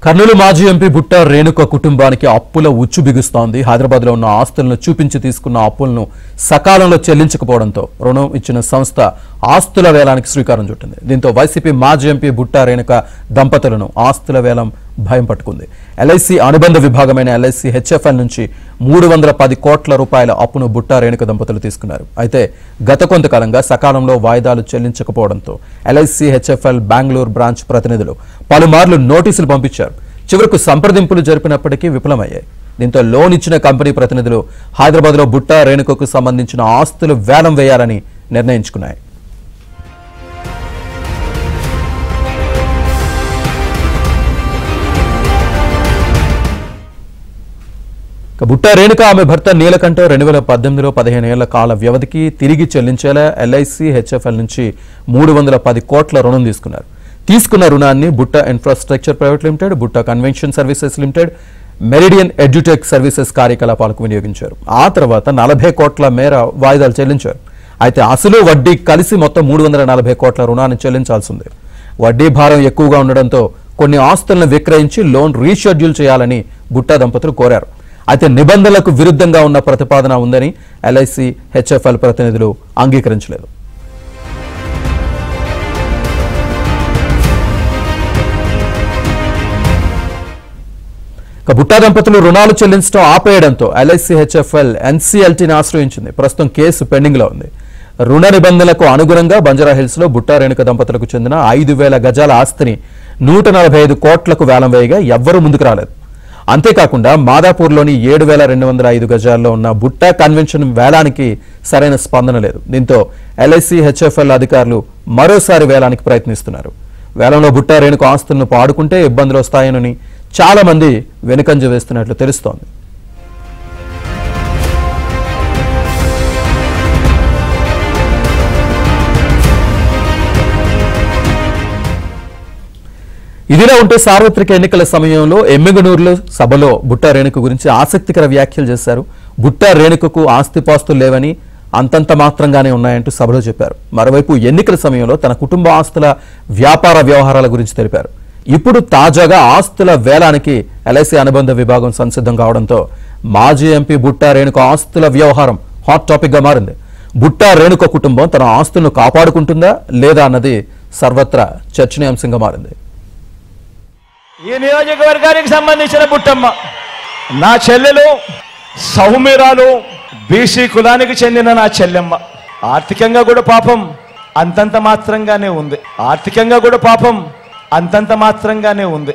కర్నూలు మాజీ ఎంపీ బుట్ట రేణుక కుటుంబానికి అప్పుల ఉచ్చు బిగుస్తోంది. హైదరాబాద్లో ఉన్న ఆస్తులను చూపించి తీసుకున్న అప్పులను సకాలంలో చెల్లించకపోవడంతో రుణం ఇచ్చిన సంస్థ ఆస్తుల వేలానికి శ్రీకారం చుట్టింది. దీంతో వైసీపీ మాజీ ఎంపీ బుట్ట రేణుక దంపతులను ఆస్తుల వేలం భయం పట్టుకుంది. ఎల్ఐసి అనుబంధ విభాగమైన ఎల్ఐసి హెచ్ఎఫ్ఎల్ నుంచి 310 కోట్ల రూపాయల అప్పును బుట్ట రేణుక దంపతులు తీసుకున్నారు. అయితే గత కొంతకాలంగా సకాలంలో వాయిదాలు చెల్లించకపోవడంతో ఎల్ఐసి హెచ్ఎఫ్ఎల్ బెంగళూరు బ్రాంచ్ ప్రతినిధులు పలుమార్లు నోటీసులు పంపించారు. చివరకు సంప్రదింపులు జరిపినప్పటికీ విఫలమయ్యాయి. దీంతో లోన్ ఇచ్చిన కంపెనీ ప్రతినిధులు హైదరాబాద్లో బుట్ట రేణుకకు సంబంధించిన ఆస్తులు వేలం వేయాలని నిర్ణయించుకున్నాయి. బుట్ట రేణుక ఆమె భర్త నీలకంఠ 2018లో 15 ఏళ్ల కాల వ్యవధికి తిరిగి చెల్లించేలా ఎల్ఐసి హెచ్ఎఫ్ఎల్ నుంచి 310 కోట్ల రుణం తీసుకున్నారు. తీసుకున్న రుణాన్ని బుట్ట ఇన్ఫ్రాస్ట్రక్చర్ ప్రైవేట్ లిమిటెడ్, బుట్ట convention services limited, meridian edutech services కార్యకలాపాలకు వినియోగించారు. ఆ తర్వాత 40 కోట్ల మేర వాయిదాలు చెల్లించారు. అయితే అసలు వడ్డీ కలిసి మొత్తం 340 కోట్ల రుణాన్ని చెల్లించాల్సి ఉంది. వడ్డీ భారం ఎక్కువగా ఉండడంతో కొన్ని ఆస్తులను విక్రయించి లోన్ రీషెడ్యూల్ చేయాలని బుట్ట దంపతులు కోరారు. అయితే నిబంధనలకు విరుద్ధంగా ఉన్న ప్రతిపాదన ఉందని ఎల్ఐసి హెచ్ఎఫ్ఎల్ ప్రతినిధులు అంగీకరించలేదు. బుట్టా దంపతులు రుణాలు చెల్లించడం ఆపేయడంతో ఎల్ఐసి హెచ్ఎఫ్ఎల్ ఎన్సీఎల్టీని ఆశ్రయించింది. ప్రస్తుతం కేసు పెండింగ్ లో ఉంది. రుణ నిబంధనలకు అనుగుణంగా బంజారాహిల్స్ లో బుట్ట రేణుక దంపతులకు చెందిన 5,000 గజాల ఆస్తిని 145 కోట్లకు వేలం వేయగా ఎవ్వరూ ముందుకు రాలేదు. అంతేకాకుండా మాదాపూర్లోని 7,205 గజాల్లో ఉన్న బుట్ట కన్వెన్షన్ వేలానికి సరైన స్పందన లేదు. దీంతో ఎల్ఐసి హెచ్ఎఫ్ఎల్ అధికారులు మరోసారి వేలానికి ప్రయత్నిస్తున్నారు. వేలంలో బుట్ట రేణుక ఆస్తులను పాడుకుంటే ఇబ్బందులు వస్తాయని చాలా మంది వెనుకంజ వేస్తున్నట్లు తెలుస్తోంది. ఇదిలా ఉంటే సార్వత్రిక ఎన్నికల సమయంలో ఎమ్మిగనూరులో సభలో బుట్ట రేణుక గురించి ఆసక్తికర వ్యాఖ్యలు చేశారు. బుట్ట రేణుకకు ఆస్తిపాస్తులు లేవని, అంతంత మాత్రంగానే ఉన్నాయంటూ సభలో చెప్పారు. మరోవైపు ఎన్నికల సమయంలో తన కుటుంబ ఆస్తుల వ్యాపార వ్యవహారాల గురించి తెలిపారు. ఇప్పుడు తాజాగా ఆస్తుల వేలానికి ఎల్ఐసి అనుబంధ విభాగం సంసిద్ధం కావడంతో మాజీ ఎంపీ బుట్ట రేణుక ఆస్తుల వ్యవహారం హాట్ టాపిక్ గా మారింది. బుట్ట రేణుక కుటుంబం తన ఆస్తులను కాపాడుకుంటుందా లేదా అన్నది సర్వత్రా చర్చనీయాంశంగా మారింది. ఈ నియోజకవర్గానికి సంబంధించిన బుట్టమ్మ నా చెల్లెలు, సౌమిరాలు, బీసీ కులానికి చెందిన నా చెల్లెమ్మ. ఆర్థికంగా కూడా పాపం అంతంత మాత్రంగానే ఉంది.